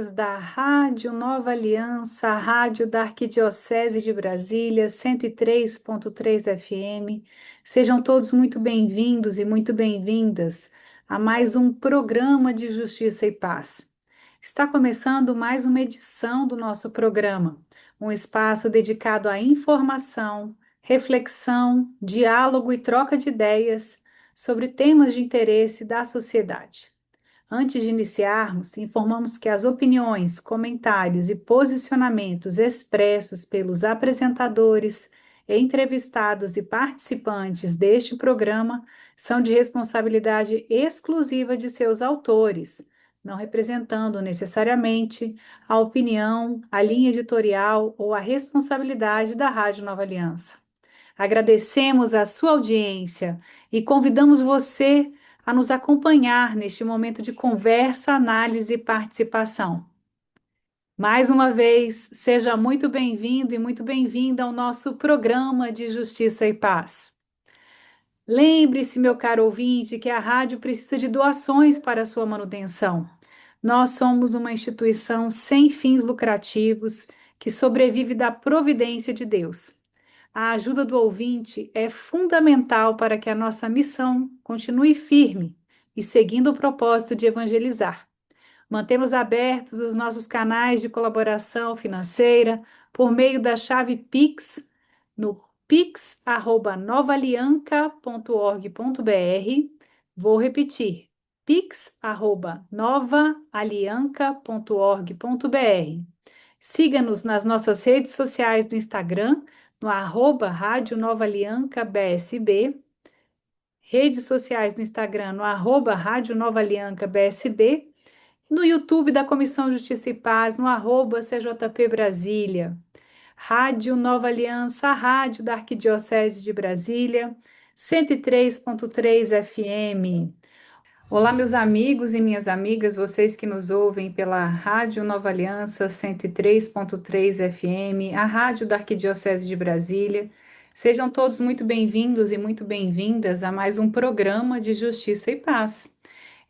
ouvintes da Rádio Nova Aliança, a rádio da Arquidiocese de Brasília, 103.3 FM. Sejam todos muito bem-vindos e muito bem-vindas a mais um programa de Justiça e Paz. Está começando mais uma edição do nosso programa, um espaço dedicado à informação, reflexão, diálogo e troca de ideias sobre temas de interesse da sociedade. Antes de iniciarmos, informamos que as opiniões, comentários e posicionamentos expressos pelos apresentadores, entrevistados e participantes deste programa são de responsabilidade exclusiva de seus autores, não representando necessariamente a opinião, a linha editorial ou a responsabilidade da Rádio Nova Aliança. Agradecemos a sua audiência e convidamos você a nos acompanhar neste momento de conversa, análise e participação. Mais uma vez, seja muito bem-vindo e muito bem-vinda ao nosso programa de Justiça e Paz. Lembre-se, meu caro ouvinte, que a rádio precisa de doações para a sua manutenção. Nós somos uma instituição sem fins lucrativos que sobrevive da providência de Deus. A ajuda do ouvinte é fundamental para que a nossa missão continue firme e seguindo o propósito de evangelizar. Mantemos abertos os nossos canais de colaboração financeira por meio da chave Pix no pix@novaalianca.org.br. Vou repetir, pix@novaalianca.org.br. Siga-nos nas nossas redes sociais do Instagram, no Rádio Nova Alianca BSB, redes sociais do Instagram, no Rádio Nova Alianca BSB, no YouTube da Comissão Justiça e Paz, no CJP Brasília. Rádio Nova Aliança, a rádio da Arquidiocese de Brasília, 103.3 FM. Olá, meus amigos e minhas amigas, vocês que nos ouvem pela Rádio Nova Aliança 103.3 FM, a rádio da Arquidiocese de Brasília. Sejam todos muito bem-vindos e muito bem-vindas a mais um programa de Justiça e Paz.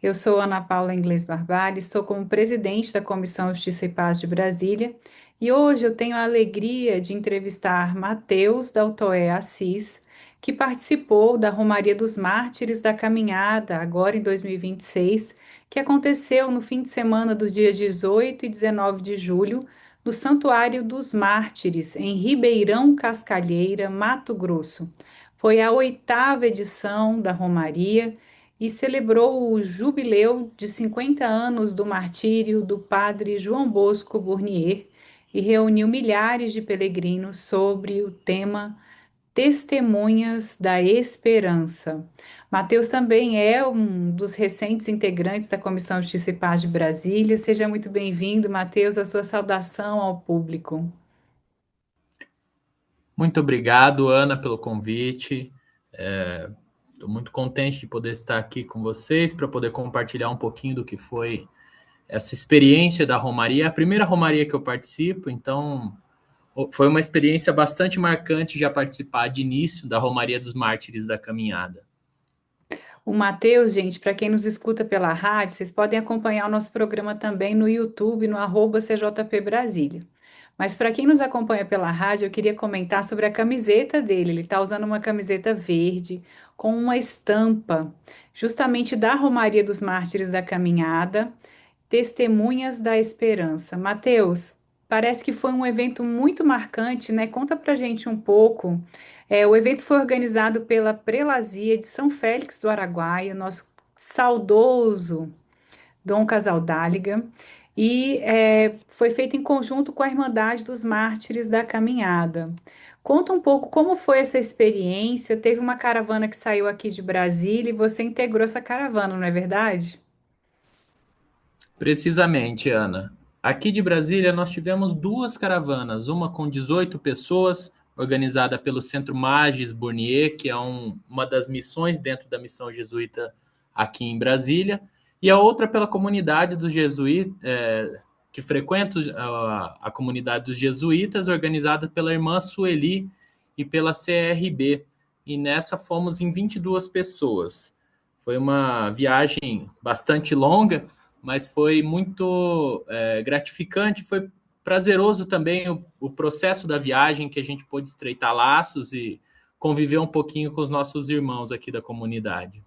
Eu sou Ana Paula Inglês Barbalho, estou como presidente da Comissão Justiça e Paz de Brasília e hoje eu tenho a alegria de entrevistar Mateus Daltoé Assis, que participou da Romaria dos Mártires da Caminhada, agora em 2026, que aconteceu no fim de semana dos dias 18 e 19 de julho, no Santuário dos Mártires, em Ribeirão Cascalheira, Mato Grosso. Foi a 8ª edição da Romaria e celebrou o jubileu de 50 anos do martírio do padre João Bosco Burnier e reuniu milhares de peregrinos sobre o tema Testemunhas da Esperança. Mateus também é um dos recentes integrantes da Comissão Justiça e Paz de Brasília. Seja muito bem-vindo, Mateus, a sua saudação ao público. Muito obrigado, Ana, pelo convite. Estou muito contente de poder estar aqui com vocês para poder compartilhar um pouquinho do que foi essa experiência da Romaria. A primeira Romaria que eu participo, então foi uma experiência bastante marcante já participar de início da Romaria dos Mártires da Caminhada. O Mateus, gente, para quem nos escuta pela rádio, vocês podem acompanhar o nosso programa também no YouTube, no @CJP Brasília. Mas para quem nos acompanha pela rádio, eu queria comentar sobre a camiseta dele. Ele está usando uma camiseta verde com uma estampa, justamente da Romaria dos Mártires da Caminhada, Testemunhas da Esperança. Mateus, parece que foi um evento muito marcante, né? Conta pra gente um pouco. O evento foi organizado pela Prelazia de São Félix do Araguaia, nosso saudoso Dom Casaldáliga, e foi feito em conjunto com a Irmandade dos Mártires da Caminhada. Conta um pouco como foi essa experiência. Teve uma caravana que saiu aqui de Brasília e você integrou essa caravana, não é verdade? Precisamente, Ana. Aqui de Brasília nós tivemos 2 caravanas, uma com 18 pessoas, organizada pelo Centro Magis Burnier, que é uma das missões dentro da missão jesuíta aqui em Brasília, e a outra pela comunidade dos jesuítas, que frequenta a comunidade dos jesuítas, organizada pela irmã Sueli e pela CRB. E nessa fomos em 22 pessoas. Foi uma viagem bastante longa, mas foi muito gratificante, foi prazeroso também o processo da viagem, que a gente pôde estreitar laços e conviver um pouquinho com os nossos irmãos aqui da comunidade.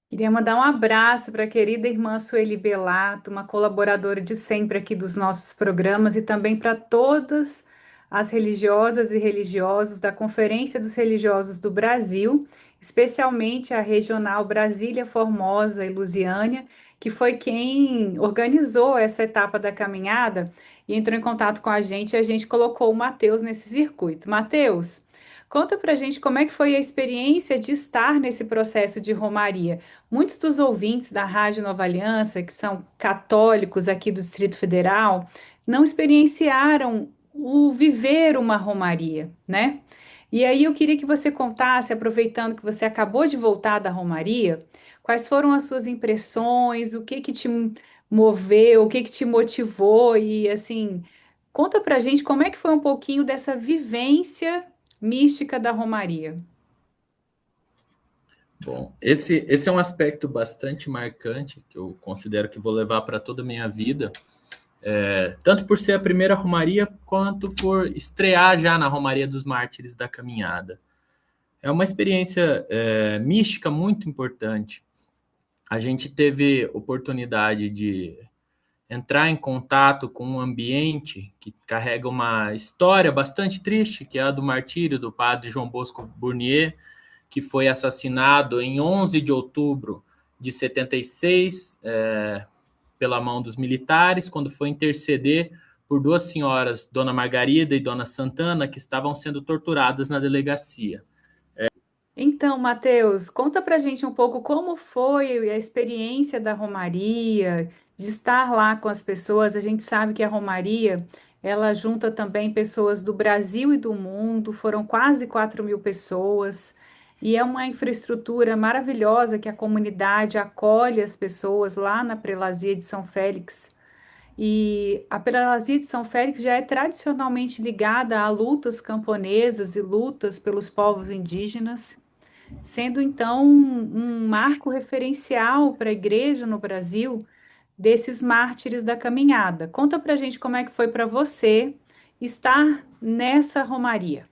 Queria mandar um abraço para a querida irmã Sueli Belato, uma colaboradora de sempre aqui dos nossos programas, e também para todas as religiosas e religiosos da Conferência dos Religiosos do Brasil, especialmente a regional Brasília, Formosa e Lusiânia, que foi quem organizou essa etapa da caminhada e entrou em contato com a gente, e a gente colocou o Mateus nesse circuito. Mateus, conta para a gente como é que foi a experiência de estar nesse processo de romaria. Muitos dos ouvintes da Rádio Nova Aliança, que são católicos aqui do Distrito Federal, não experienciaram o viver uma romaria, né? E aí eu queria que você contasse, aproveitando que você acabou de voltar da romaria, quais foram as suas impressões, o que que te moveu, o que que te motivou e assim, conta pra gente como é que foi um pouquinho dessa vivência mística da romaria. Bom, esse é um aspecto bastante marcante, que eu considero que vou levar para toda a minha vida, tanto por ser a primeira romaria, quanto por estrear já na Romaria dos Mártires da Caminhada. É uma experiência mística muito importante. A gente teve oportunidade de entrar em contato com um ambiente que carrega uma história bastante triste, que é a do martírio do padre João Bosco Burnier, que foi assassinado em 11 de outubro de 76 pela mão dos militares, quando foi interceder por duas senhoras, Dona Margarida e Dona Santana, que estavam sendo torturadas na delegacia. Então, Matheus, conta pra gente um pouco como foi a experiência da Romaria, de estar lá com as pessoas. A gente sabe que a Romaria, ela junta também pessoas do Brasil e do mundo, foram quase 4.000 pessoas, e é uma infraestrutura maravilhosa que a comunidade acolhe as pessoas lá na Prelazia de São Félix. E a Prelazia de São Félix já é tradicionalmente ligada a lutas camponesas e lutas pelos povos indígenas, sendo então um marco referencial para a igreja no Brasil desses mártires da caminhada. Conta para a gente como é que foi para você estar nessa romaria.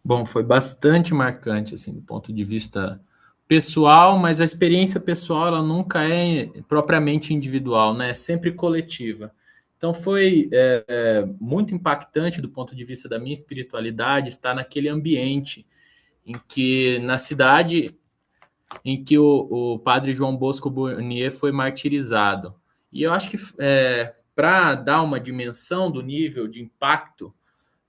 Bom, foi bastante marcante, assim, do ponto de vista pessoal, mas a experiência pessoal, ela nunca é propriamente individual, né? É sempre coletiva. Então foi muito impactante do ponto de vista da minha espiritualidade estar naquele ambiente em que, na cidade em que o padre João Bosco Burnier foi martirizado. E eu acho que para dar uma dimensão do nível de impacto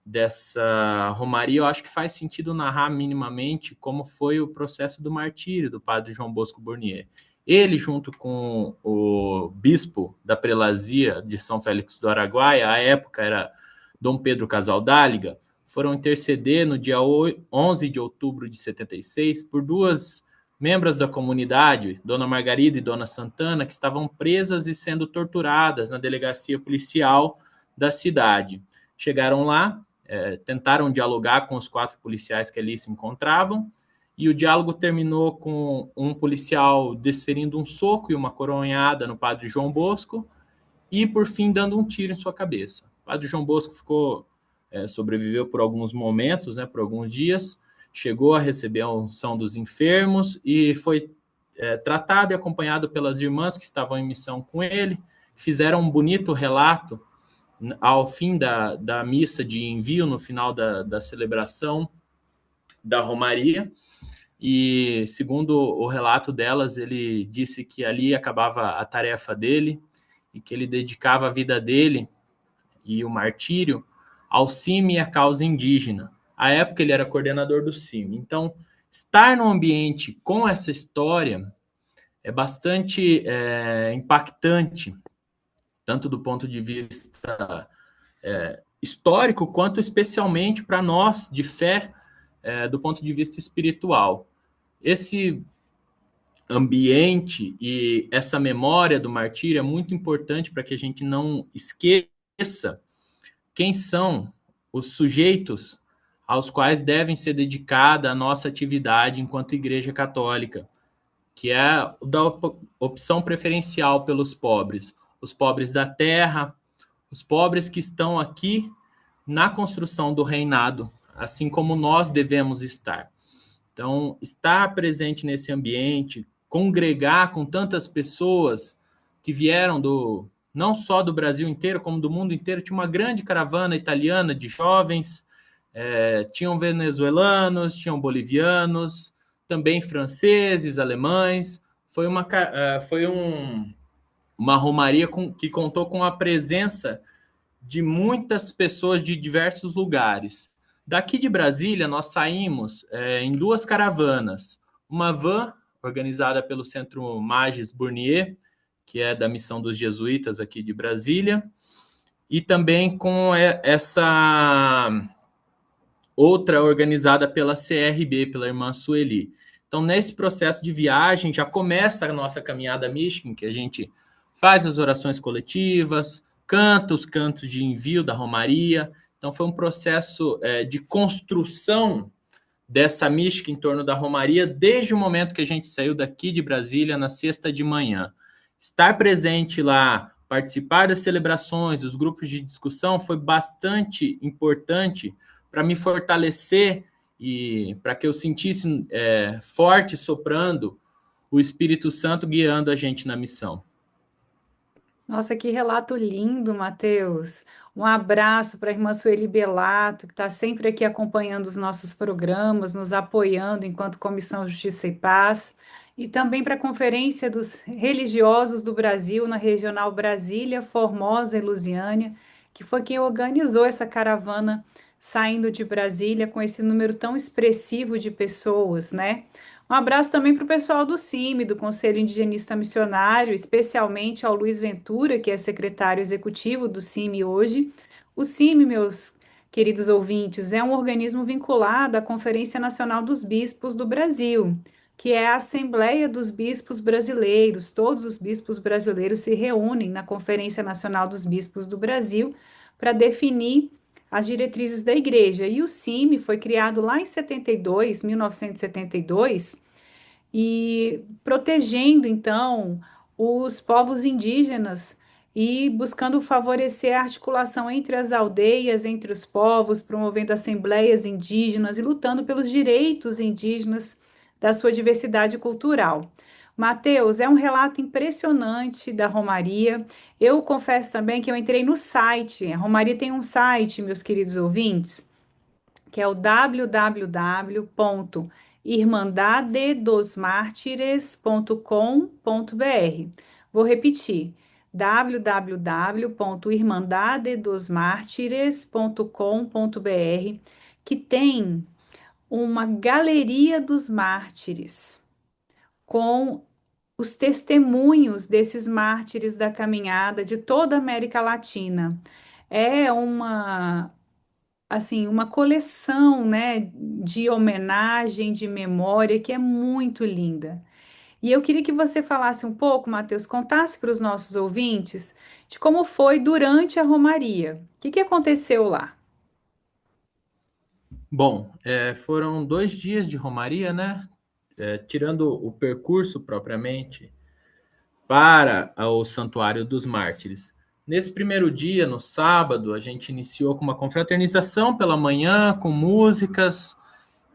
dessa romaria, eu acho que faz sentido narrar minimamente como foi o processo do martírio do padre João Bosco Burnier. Ele, junto com o bispo da prelazia de São Félix do Araguaia, à época era Dom Pedro Casaldáliga, foram interceder no dia 11 de outubro de 76 por duas membros da comunidade, Dona Margarida e Dona Santana, que estavam presas e sendo torturadas na delegacia policial da cidade. Chegaram lá, tentaram dialogar com os 4 policiais que ali se encontravam, e o diálogo terminou com um policial desferindo um soco e uma coronhada no padre João Bosco, e por fim dando um tiro em sua cabeça. O padre João Bosco sobreviveu por alguns momentos, né, por alguns dias, chegou a receber a unção dos enfermos e foi tratado e acompanhado pelas irmãs que estavam em missão com ele, fizeram um bonito relato ao fim da missa de envio, no final da celebração da Romaria, e segundo o relato delas, ele disse que ali acabava a tarefa dele e que ele dedicava a vida dele e o martírio ao CIMI e à causa indígena. À época ele era coordenador do CIMI. Então, estar num ambiente com essa história é bastante impactante, tanto do ponto de vista histórico, quanto especialmente para nós de fé, do ponto de vista espiritual. Esse ambiente e essa memória do martírio é muito importante para que a gente não esqueça quem são os sujeitos aos quais devem ser dedicada a nossa atividade enquanto Igreja Católica. que é o da opção preferencial pelos pobres, os pobres da terra, os pobres que estão aqui na construção do reinado, assim como nós devemos estar. Então, estar presente nesse ambiente, congregar com tantas pessoas que vieram não só do Brasil inteiro, como do mundo inteiro. Tinha uma grande caravana italiana de jovens, tinham venezuelanos, tinham bolivianos, também franceses, alemães. Uma romaria que contou com a presença de muitas pessoas de diversos lugares. Daqui de Brasília, nós saímos em duas caravanas. Uma van, organizada pelo Centro Magis Burnier, que é da missão dos jesuítas aqui de Brasília, e também com essa outra organizada pela CRB, pela irmã Sueli. Então, nesse processo de viagem, já começa a nossa caminhada mística, em que a gente faz as orações coletivas, canta os cantos de envio da Romaria. Então, foi um processo de construção dessa mística em torno da Romaria desde o momento que a gente saiu daqui de Brasília na sexta de manhã. Estar presente lá, participar das celebrações, dos grupos de discussão, foi bastante importante para me fortalecer e para que eu sentisse forte soprando o Espírito Santo guiando a gente na missão. Nossa, que relato lindo, Matheus. Um abraço para a irmã Sueli Belato, que está sempre aqui acompanhando os nossos programas, nos apoiando enquanto Comissão Justiça e Paz, e também para a Conferência dos Religiosos do Brasil, na Regional Brasília, Formosa e Lusiânia, que foi quem organizou essa caravana saindo de Brasília com esse número tão expressivo de pessoas, né? Um abraço também para o pessoal do CIMI, do Conselho Indigenista Missionário, especialmente ao Luiz Ventura, que é secretário executivo do CIMI hoje. O CIMI, meus queridos ouvintes, é um organismo vinculado à Conferência Nacional dos Bispos do Brasil, que é a Assembleia dos Bispos Brasileiros. Todos os bispos brasileiros se reúnem na Conferência Nacional dos Bispos do Brasil para definir as diretrizes da igreja. E o CIMI foi criado lá em 1972, e protegendo, então, os povos indígenas e buscando favorecer a articulação entre as aldeias, entre os povos, promovendo assembleias indígenas e lutando pelos direitos indígenas da sua diversidade cultural. Mateus, é um relato impressionante da Romaria. Eu confesso também que eu entrei no site. A Romaria tem um site, meus queridos ouvintes, que é o www.irmandadedosmartires.com.br. Vou repetir: www.irmandadedosmartires.com.br, que tem uma galeria dos mártires com os testemunhos desses mártires da caminhada de toda a América Latina. É uma coleção, né, de homenagem, de memória, que é muito linda. E eu queria que você falasse um pouco, Matheus, contasse para os nossos ouvintes de como foi durante a Romaria. O que aconteceu lá? Bom, foram 2 dias de Romaria, né? Tirando o percurso propriamente para o Santuário dos Mártires. Nesse primeiro dia, no sábado, a gente iniciou com uma confraternização pela manhã, com músicas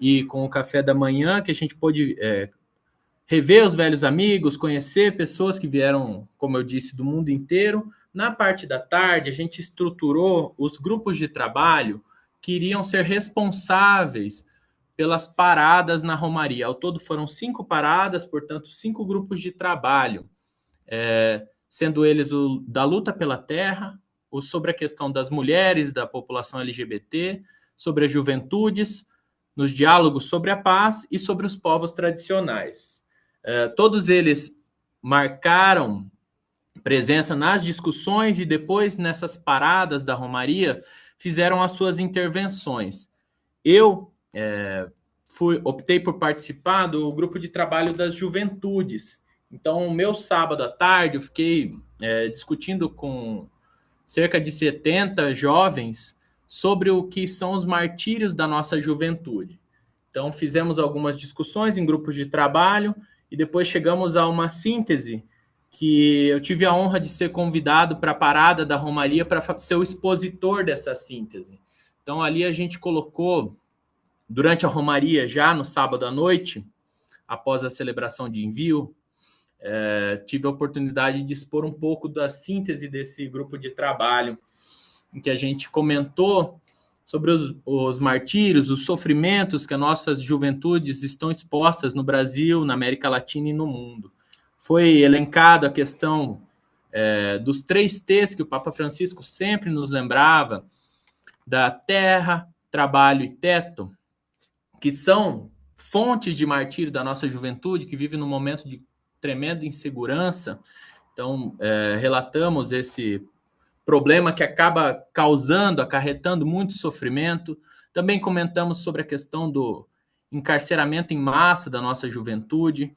e com o café da manhã, que a gente pôde rever os velhos amigos, conhecer pessoas que vieram, como eu disse, do mundo inteiro. Na parte da tarde, a gente estruturou os grupos de trabalho que iriam ser responsáveis pelas paradas na Romaria. Ao todo foram 5 paradas, portanto, 5 grupos de trabalho, sendo eles o da luta pela terra, o sobre a questão das mulheres, da população LGBT, sobre as juventudes, nos diálogos sobre a paz e sobre os povos tradicionais. Todos eles marcaram presença nas discussões e depois nessas paradas da Romaria fizeram as suas intervenções. Eu optei por participar do grupo de trabalho das juventudes. Então, o meu sábado à tarde, eu fiquei discutindo com cerca de 70 jovens sobre o que são os martírios da nossa juventude. Então, fizemos algumas discussões em grupos de trabalho e depois chegamos a uma síntese que eu tive a honra de ser convidado para a parada da Romaria para ser o expositor dessa síntese. Então, ali a gente colocou, durante a Romaria, já no sábado à noite, após a celebração de envio, tive a oportunidade de expor um pouco da síntese desse grupo de trabalho, em que a gente comentou sobre os martírios, os sofrimentos que as nossas juventudes estão expostas no Brasil, na América Latina e no mundo. Foi elencada a questão dos 3 T's que o Papa Francisco sempre nos lembrava, da terra, trabalho e teto, que são fontes de martírio da nossa juventude, que vive num momento de tremenda insegurança. Então, relatamos esse problema que acaba acarretando muito sofrimento. Também comentamos sobre a questão do encarceramento em massa da nossa juventude,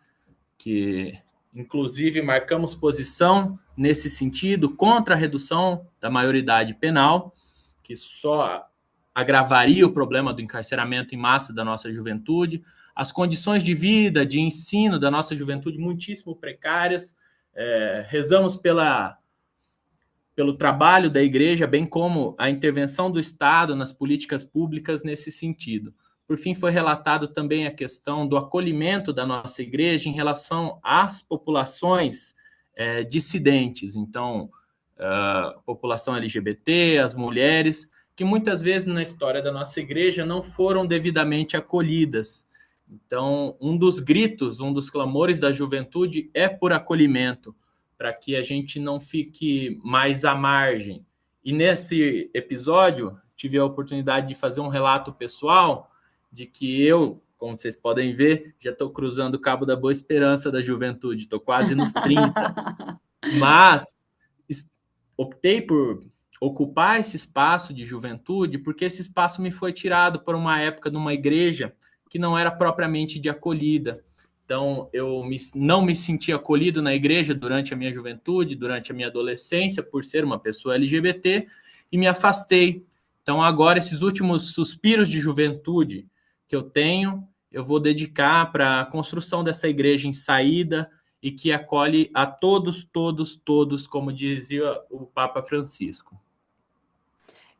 que inclusive marcamos posição nesse sentido contra a redução da maioridade penal, que só agravaria o problema do encarceramento em massa da nossa juventude, as condições de vida, de ensino da nossa juventude muitíssimo precárias. Rezamos pelo trabalho da igreja, bem como a intervenção do Estado nas políticas públicas nesse sentido. Por fim, foi relatado também a questão do acolhimento da nossa igreja em relação às populações dissidentes, então, a população LGBT, as mulheres, que muitas vezes na história da nossa igreja não foram devidamente acolhidas. Então, um dos gritos, um dos clamores da juventude é por acolhimento, para que a gente não fique mais à margem. E nesse episódio, tive a oportunidade de fazer um relato pessoal de que eu, como vocês podem ver, já estou cruzando o Cabo da Boa Esperança da juventude, estou quase nos 30, mas optei por ocupar esse espaço de juventude porque esse espaço me foi tirado por uma época numa igreja que não era propriamente de acolhida. Então, não me senti acolhido na igreja durante a minha juventude, durante a minha adolescência, por ser uma pessoa LGBT, e me afastei. Então, agora, esses últimos suspiros de juventude que eu tenho, eu vou dedicar para a construção dessa igreja em saída e que acolhe a todos, todos, todos, como dizia o Papa Francisco.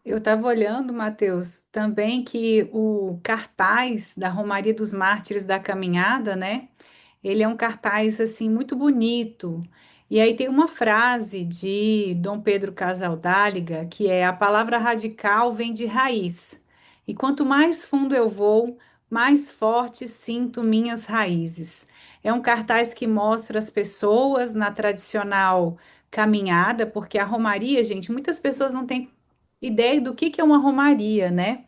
Eu estava olhando, Mateus, também que o cartaz da Romaria dos Mártires da Caminhada, né? Ele é um cartaz assim muito bonito. E aí tem uma frase de Dom Pedro Casaldáliga que é: a palavra radical vem de raiz. E quanto mais fundo eu vou, mais forte sinto minhas raízes. É um cartaz que mostra as pessoas na tradicional caminhada, porque a romaria, gente, muitas pessoas não têm ideia do que é uma romaria, né?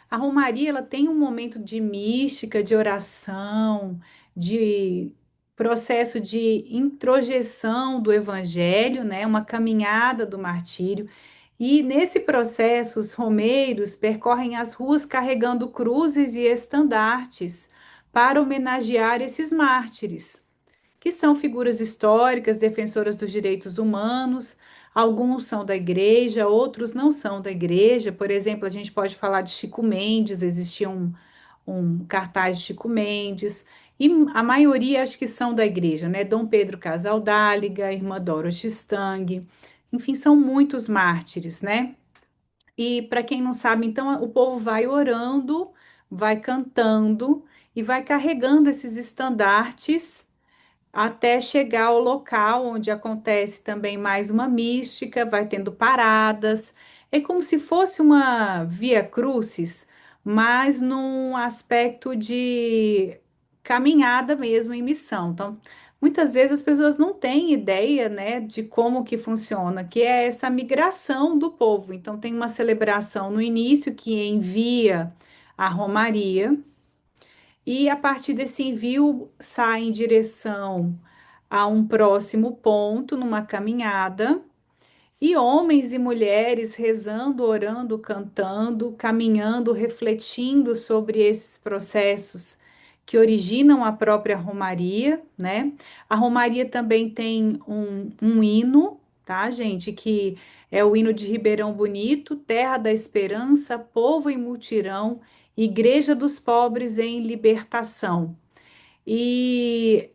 A romaria, ela tem um momento de mística, de oração, de processo de introjeção do evangelho, né? Uma caminhada do martírio. E nesse processo, os romeiros percorrem as ruas carregando cruzes e estandartes para homenagear esses mártires, que são figuras históricas, defensoras dos direitos humanos. Alguns são da igreja, outros não são da igreja. Por exemplo, a gente pode falar de Chico Mendes, existia um cartaz de Chico Mendes, e a maioria acho que são da igreja, né? Dom Pedro Casaldáliga, Irmã Dorothy Stang, enfim, são muitos mártires, né? E para quem não sabe, então o povo vai orando, vai cantando e vai carregando esses estandartes até chegar ao local onde acontece também mais uma mística, vai tendo paradas. É como se fosse uma via crucis, mas num aspecto de caminhada mesmo em missão. Então, muitas vezes as pessoas não têm ideia, né, de como que funciona, que é essa migração do povo. Então, tem uma celebração no início que envia a Romaria, e a partir desse envio sai em direção a um próximo ponto numa caminhada, e homens e mulheres rezando, orando, cantando, caminhando, refletindo sobre esses processos que originam a própria Romaria, né? A Romaria também tem um hino, tá, gente? Que é o hino de Ribeirão Bonito, Terra da Esperança, Povo em Multirão, Igreja dos Pobres em Libertação. E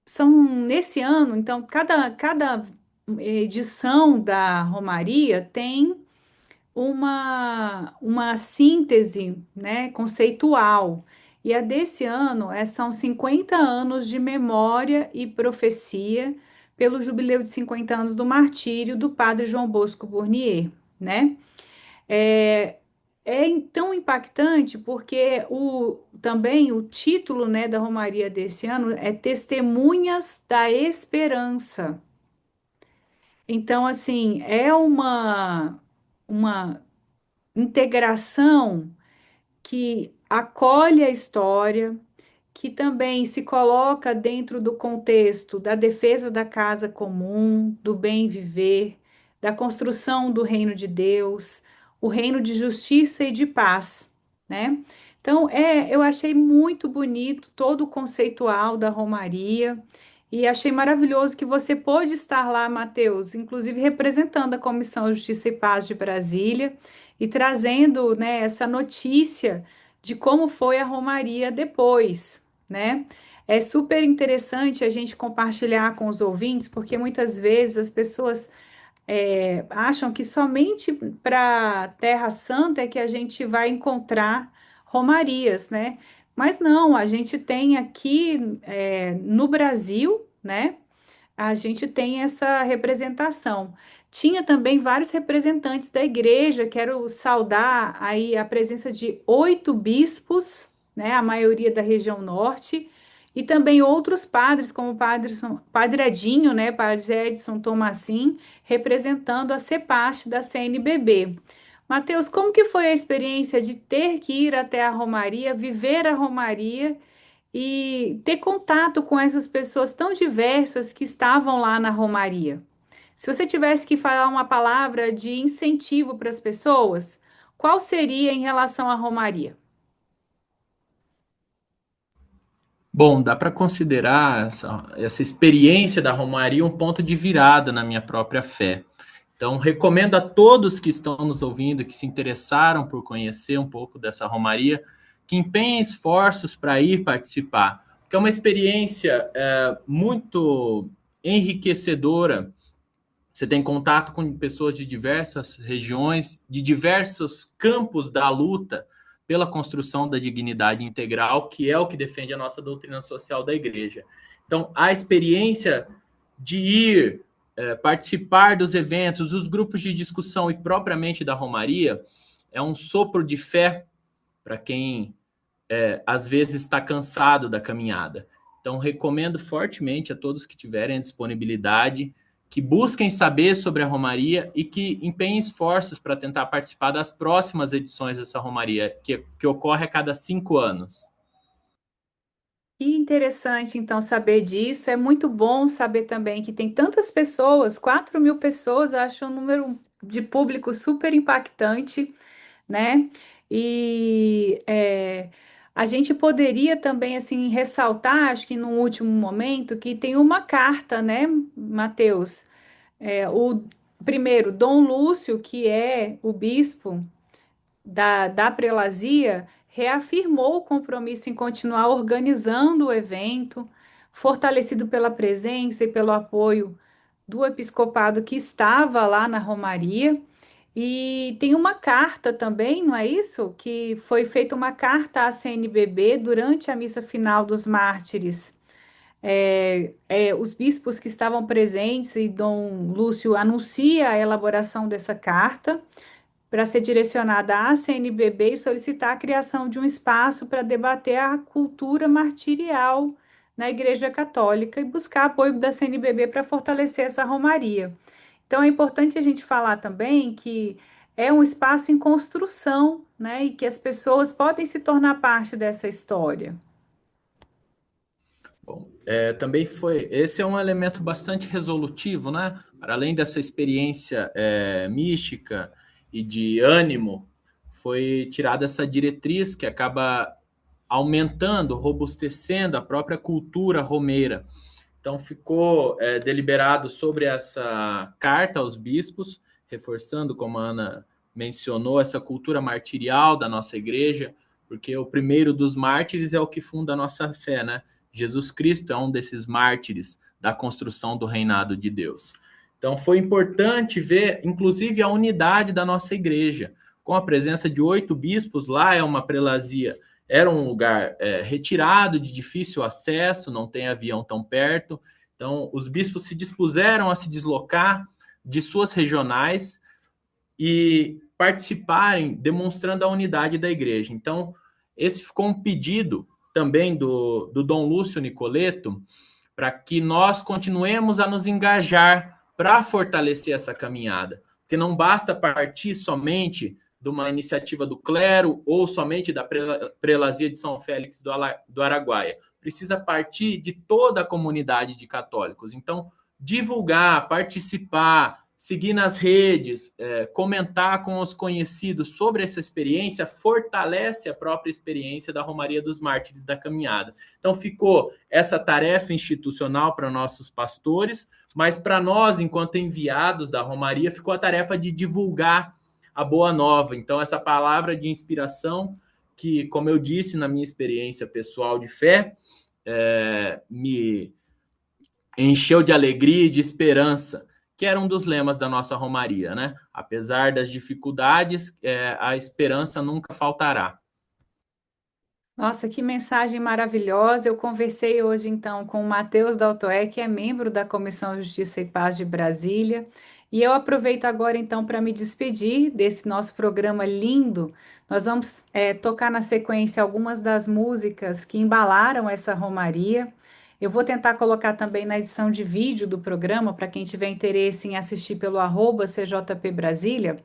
são nesse ano, então, cada edição da Romaria tem uma síntese, né, conceitual. E a desse ano são 50 anos de memória e profecia pelo jubileu de 50 anos do martírio do padre João Bosco Burnier, né? É, tão impactante porque também o título, né, da Romaria desse ano é Testemunhas da Esperança. Então, assim, é uma integração que acolhe a história, que também se coloca dentro do contexto da defesa da casa comum, do bem viver, da construção do reino de Deus, o reino de justiça e de paz, né? Então, eu achei muito bonito todo o conceitual da Romaria e achei maravilhoso que você pôde estar lá, Matheus, inclusive representando a Comissão Justiça e Paz de Brasília e trazendo, né, essa notícia de como foi a Romaria depois, né? É super interessante a gente compartilhar com os ouvintes, porque muitas vezes as pessoas acham que somente para Terra Santa é que a gente vai encontrar romarias, né? Mas não, a gente tem aqui no Brasil, né? A gente tem essa representação. Tinha também vários representantes da igreja, quero saudar aí a presença de 8 bispos, né, a maioria da região norte, e também outros padres, como Padre Edinho, né, Padre Edson Tomassim, representando a CEPAST da CNBB. Mateus, como que foi a experiência de ter que ir até a Romaria, viver a Romaria e ter contato com essas pessoas tão diversas que estavam lá na Romaria? Se você tivesse que falar uma palavra de incentivo para as pessoas, qual seria em relação à Romaria? Bom, dá para considerar essa experiência da Romaria um ponto de virada na minha própria fé. Então, recomendo a todos que estão nos ouvindo, que se interessaram por conhecer um pouco dessa Romaria, que empenhem esforços para ir participar, porque é uma experiência muito enriquecedora. Você tem contato com pessoas de diversas regiões, de diversos campos da luta pela construção da dignidade integral, que é o que defende a nossa doutrina social da igreja. Então, a experiência de ir participar dos eventos, dos grupos de discussão e propriamente da Romaria é um sopro de fé para quem às vezes está cansado da caminhada. Então, recomendo fortemente a todos que tiverem a disponibilidade que busquem saber sobre a Romaria e que empenhem esforços para tentar participar das próximas edições dessa Romaria, que ocorre a cada 5 anos. Que interessante, então, saber disso. É muito bom saber também que tem tantas pessoas, 4.000 pessoas, eu acho um número de público super impactante, né? E a gente poderia também, assim, ressaltar, acho que no último momento, que tem uma carta, né, Mateus? O primeiro, Dom Lúcio, que é o bispo da prelazia, reafirmou o compromisso em continuar organizando o evento, fortalecido pela presença e pelo apoio do episcopado que estava lá na Romaria. E tem uma carta também, não é isso? Que foi feita uma carta à CNBB durante a missa final dos mártires. Os bispos que estavam presentes e Dom Lúcio anuncia a elaboração dessa carta para ser direcionada à CNBB e solicitar a criação de um espaço para debater a cultura martirial na Igreja Católica e buscar apoio da CNBB para fortalecer essa romaria. Então é importante a gente falar também que é um espaço em construção, né, e que as pessoas podem se tornar parte dessa história. Bom, também esse é um elemento bastante resolutivo, né? Para além dessa experiência mística e de ânimo, foi tirada essa diretriz que acaba aumentando, robustecendo a própria cultura romeira. Então ficou deliberado sobre essa carta aos bispos, reforçando, como a Ana mencionou, essa cultura martirial da nossa igreja, porque o primeiro dos mártires é o que funda a nossa fé, né? Jesus Cristo é um desses mártires da construção do reinado de Deus. Então foi importante ver, inclusive, a unidade da nossa igreja, com a presença de 8 bispos. Lá é uma prelazia, era um lugar retirado, de difícil acesso, não tem avião tão perto. Então os bispos se dispuseram a se deslocar de suas regionais e participarem, demonstrando a unidade da igreja. Então esse ficou um pedido também do Dom Lúcio Nicoleto, para que nós continuemos a nos engajar para fortalecer essa caminhada. Porque não basta partir somente de uma iniciativa do clero ou somente da prelazia de São Félix do Araguaia. Precisa partir de toda a comunidade de católicos. Então, divulgar, participar, seguir nas redes, comentar com os conhecidos sobre essa experiência, fortalece a própria experiência da Romaria dos Mártires da Caminhada. Então ficou essa tarefa institucional para nossos pastores, mas para nós, enquanto enviados da Romaria, ficou a tarefa de divulgar a Boa Nova. Então essa palavra de inspiração que, como eu disse na minha experiência pessoal de fé, me encheu de alegria e de esperança, que era um dos lemas da nossa Romaria, né? Apesar das dificuldades, a esperança nunca faltará. Nossa, que mensagem maravilhosa! Eu conversei hoje, então, com o Matheus Daltoé, que é membro da Comissão Justiça e Paz de Brasília, e eu aproveito agora, então, para me despedir desse nosso programa lindo. Nós vamos tocar na sequência algumas das músicas que embalaram essa Romaria. Eu vou tentar colocar também na edição de vídeo do programa, para quem tiver interesse em assistir pelo @CJP Brasília,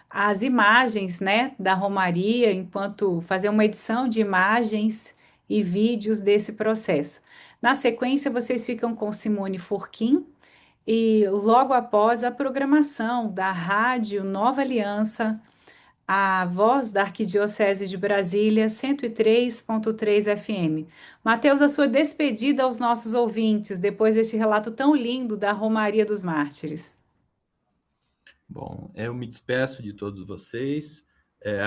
as imagens, né, da Romaria, enquanto fazer uma edição de imagens e vídeos desse processo. Na sequência, vocês ficam com Simone Furquim e logo após a programação da Rádio Nova Aliança, a voz da Arquidiocese de Brasília, 103.3 FM. Mateus, a sua despedida aos nossos ouvintes, depois deste relato tão lindo da Romaria dos Mártires. Bom, eu me despeço de todos vocês,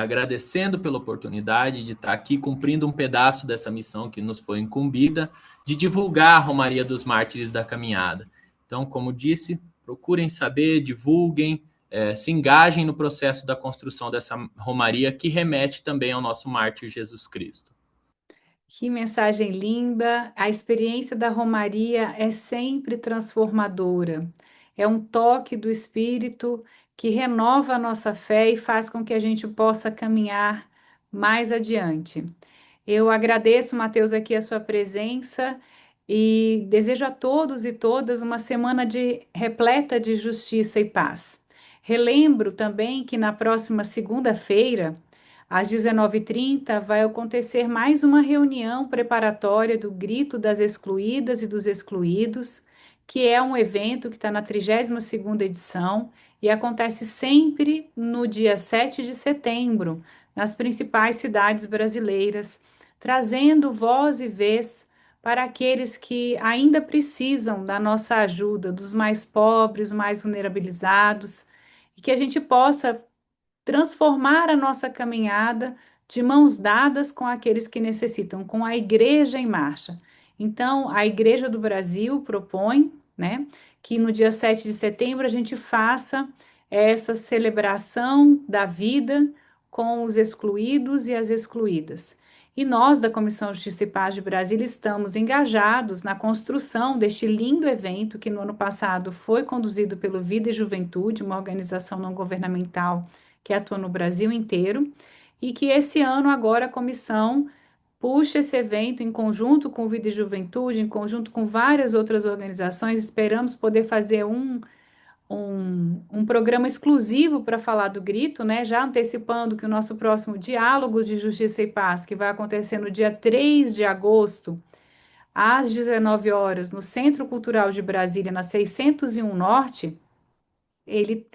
agradecendo pela oportunidade de estar aqui cumprindo um pedaço dessa missão que nos foi incumbida, de divulgar a Romaria dos Mártires da Caminhada. Então, como disse, procurem saber, divulguem, se engajem no processo da construção dessa Romaria, que remete também ao nosso mártir Jesus Cristo. Que mensagem linda! A experiência da Romaria é sempre transformadora. É um toque do Espírito que renova a nossa fé e faz com que a gente possa caminhar mais adiante. Eu agradeço, Mateus, aqui a sua presença e desejo a todos e todas uma semana repleta de justiça e paz. Relembro também que na próxima segunda-feira, às 19h30, vai acontecer mais uma reunião preparatória do Grito das Excluídas e dos Excluídos, que é um evento que está na 32ª edição e acontece sempre no dia 7 de setembro, nas principais cidades brasileiras, trazendo voz e vez para aqueles que ainda precisam da nossa ajuda, dos mais pobres, mais vulnerabilizados, e que a gente possa transformar a nossa caminhada de mãos dadas com aqueles que necessitam, com a Igreja em marcha. Então, a Igreja do Brasil propõe, né, que no dia 7 de setembro a gente faça essa celebração da vida com os excluídos e as excluídas. E nós, da Comissão Justiça e Paz de Brasília, estamos engajados na construção deste lindo evento que no ano passado foi conduzido pelo Vida e Juventude, uma organização não governamental que atua no Brasil inteiro, e que esse ano agora a comissão puxa esse evento em conjunto com o Vida e Juventude, em conjunto com várias outras organizações. Esperamos poder fazer um programa exclusivo para falar do grito, né? Já antecipando que o nosso próximo Diálogos de Justiça e Paz, que vai acontecer no dia 3 de agosto, às 19 horas, no Centro Cultural de Brasília, na 601 Norte, ele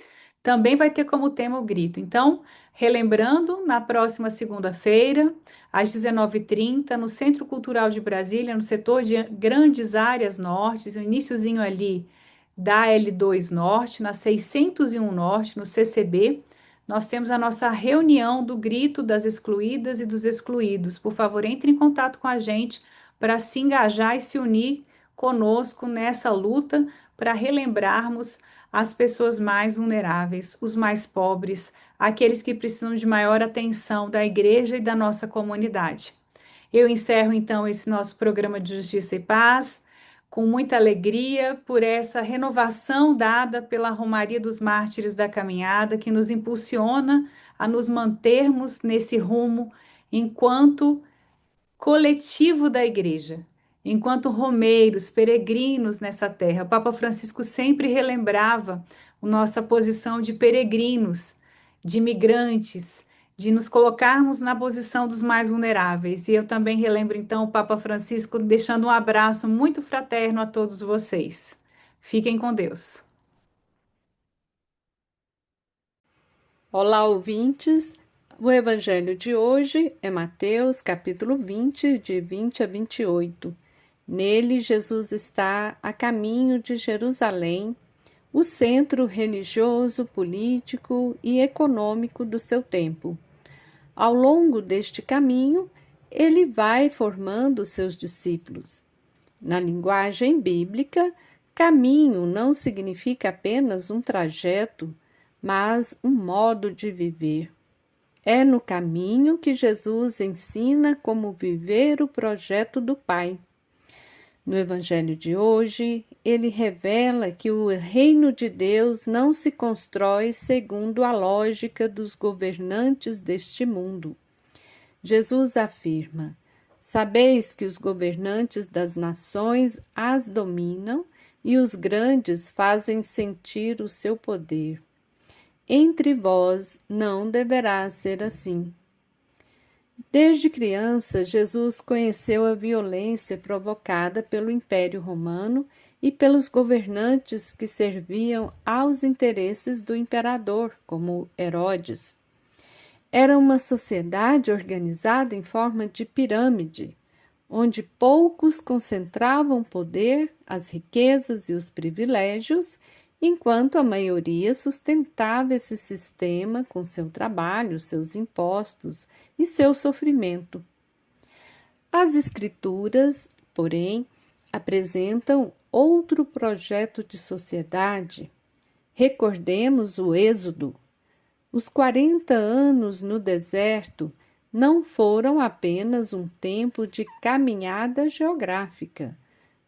também vai ter como tema o grito. Então, relembrando, na próxima segunda-feira, às 19h30, no Centro Cultural de Brasília, no setor de Grandes Áreas Norte, no iniciozinho ali da L2 Norte, na 601 Norte, no CCB, nós temos a nossa reunião do grito das excluídas e dos excluídos. Por favor, entre em contato com a gente para se engajar e se unir conosco nessa luta para relembrarmos as pessoas mais vulneráveis, os mais pobres, aqueles que precisam de maior atenção da igreja e da nossa comunidade. Eu encerro então esse nosso programa de Justiça e Paz com muita alegria por essa renovação dada pela Romaria dos Mártires da Caminhada, que nos impulsiona a nos mantermos nesse rumo enquanto coletivo da igreja, enquanto romeiros, peregrinos nessa terra. O Papa Francisco sempre relembrava a nossa posição de peregrinos, de migrantes, de nos colocarmos na posição dos mais vulneráveis. E eu também relembro então o Papa Francisco deixando um abraço muito fraterno a todos vocês. Fiquem com Deus. Olá, ouvintes! O evangelho de hoje é Mateus, capítulo 20, de 20 a 28. Nele, Jesus está a caminho de Jerusalém, o centro religioso, político e econômico do seu tempo. Ao longo deste caminho, ele vai formando seus discípulos. Na linguagem bíblica, caminho não significa apenas um trajeto, mas um modo de viver. É no caminho que Jesus ensina como viver o projeto do Pai. No Evangelho de hoje, ele revela que o reino de Deus não se constrói segundo a lógica dos governantes deste mundo. Jesus afirma: sabeis que os governantes das nações as dominam e os grandes fazem sentir o seu poder. Entre vós não deverá ser assim. Desde criança, Jesus conheceu a violência provocada pelo Império Romano e pelos governantes que serviam aos interesses do imperador, como Herodes. Era uma sociedade organizada em forma de pirâmide, onde poucos concentravam poder, as riquezas e os privilégios, enquanto a maioria sustentava esse sistema com seu trabalho, seus impostos e seu sofrimento. As Escrituras, porém, apresentam outro projeto de sociedade. Recordemos o Êxodo. Os 40 anos no deserto não foram apenas um tempo de caminhada geográfica,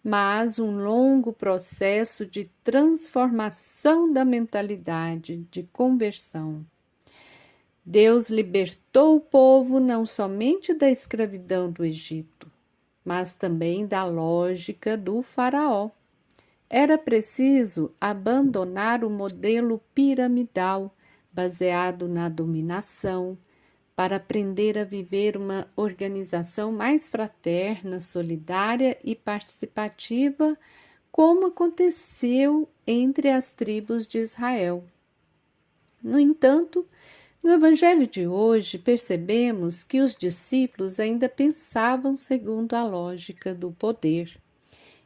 mas um longo processo de transformação da mentalidade, de conversão. Deus libertou o povo não somente da escravidão do Egito, mas também da lógica do faraó. Era preciso abandonar o modelo piramidal, baseado na dominação, para aprender a viver uma organização mais fraterna, solidária e participativa, como aconteceu entre as tribos de Israel. No entanto, no Evangelho de hoje, percebemos que os discípulos ainda pensavam segundo a lógica do poder.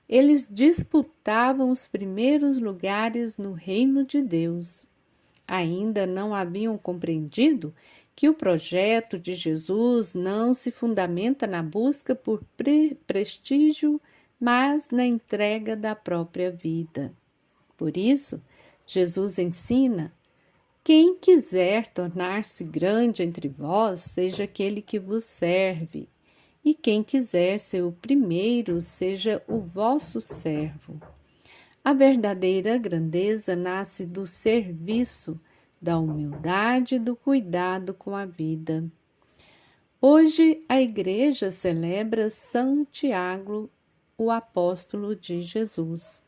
Eles disputavam os primeiros lugares no reino de Deus. Ainda não haviam compreendido que o projeto de Jesus não se fundamenta na busca por prestígio, mas na entrega da própria vida. Por isso, Jesus ensina: quem quiser tornar-se grande entre vós, seja aquele que vos serve, e quem quiser ser o primeiro, seja o vosso servo. A verdadeira grandeza nasce do serviço, da humildade e do cuidado com a vida. Hoje, a Igreja celebra São Tiago, o apóstolo de Jesus.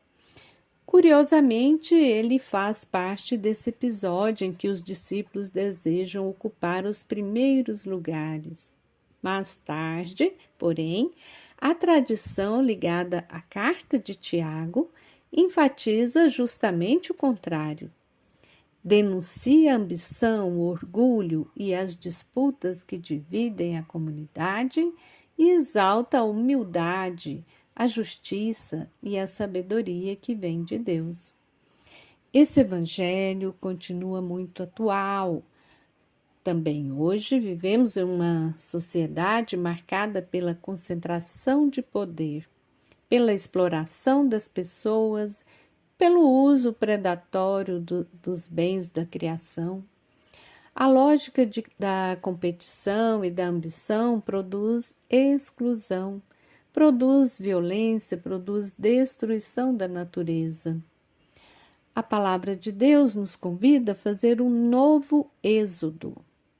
Curiosamente, ele faz parte desse episódio em que os discípulos desejam ocupar os primeiros lugares. Mais tarde, porém, a tradição ligada à carta de Tiago enfatiza justamente o contrário. Denuncia a ambição, o orgulho e as disputas que dividem a comunidade e exalta a humildade, a justiça e a sabedoria que vem de Deus. Esse evangelho continua muito atual. Também hoje vivemos em uma sociedade marcada pela concentração de poder, pela exploração das pessoas, pelo uso predatório dos bens da criação. A lógica da competição e da ambição produz exclusão, produz violência, produz destruição da natureza. A palavra de Deus nos convida a fazer um novo êxodo,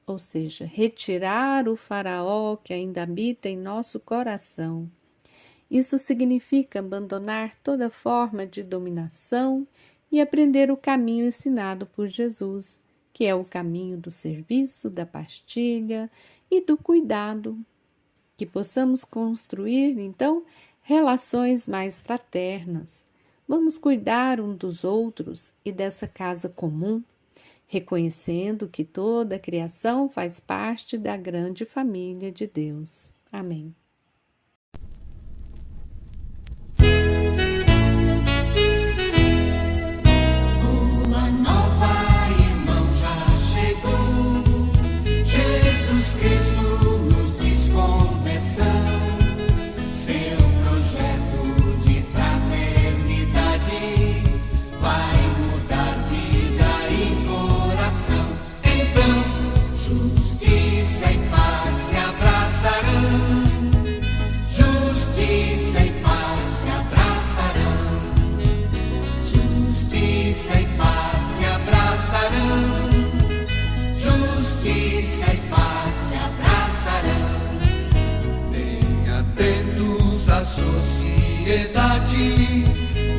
ou seja, retirar o faraó que ainda habita em nosso coração. Isso significa abandonar toda forma de dominação e aprender o caminho ensinado por Jesus, que é o caminho do serviço, da partilha e do cuidado. Que possamos construir, então, relações mais fraternas. Vamos cuidar um dos outros e dessa casa comum, reconhecendo que toda a criação faz parte da grande família de Deus. Amém.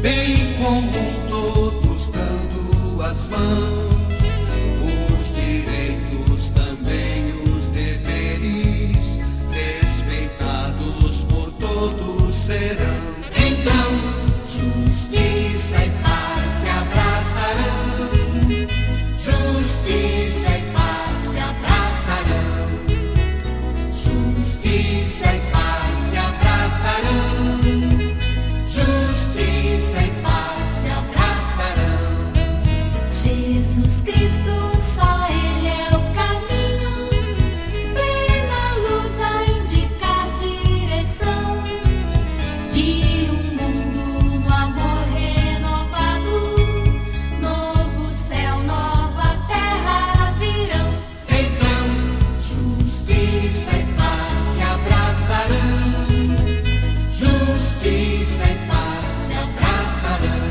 Bem comum, todos dando as mãos, os direitos também os deveres, respeitados por todos serão. Então, justiça e paz se abraçarão, justiça e paz se abraçarão, justiça e paz se abraçarão. Jesus Cristo, só Ele é o caminho, plena luz a indicar direção de um mundo no amor renovado, novo céu, nova terra virão. Então, justiça e paz se abraçarão, justiça e paz se abraçarão,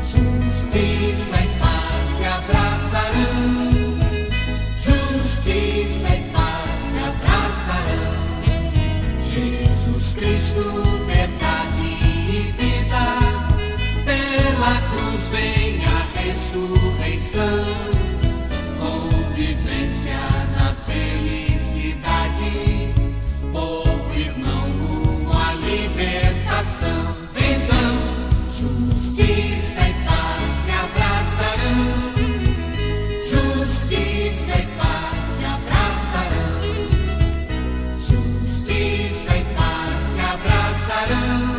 justiça e paz se abraçarão, justiça e paz se abraçarão. Jesus Cristo, verdade e vida, pela cruz vem a ressurreição, convivência na felicidade, povo irmão rumo à libertação. Então, justiça e paz se abraçarão, justiça e paz se abraçarão, justiça e paz se abraçarão,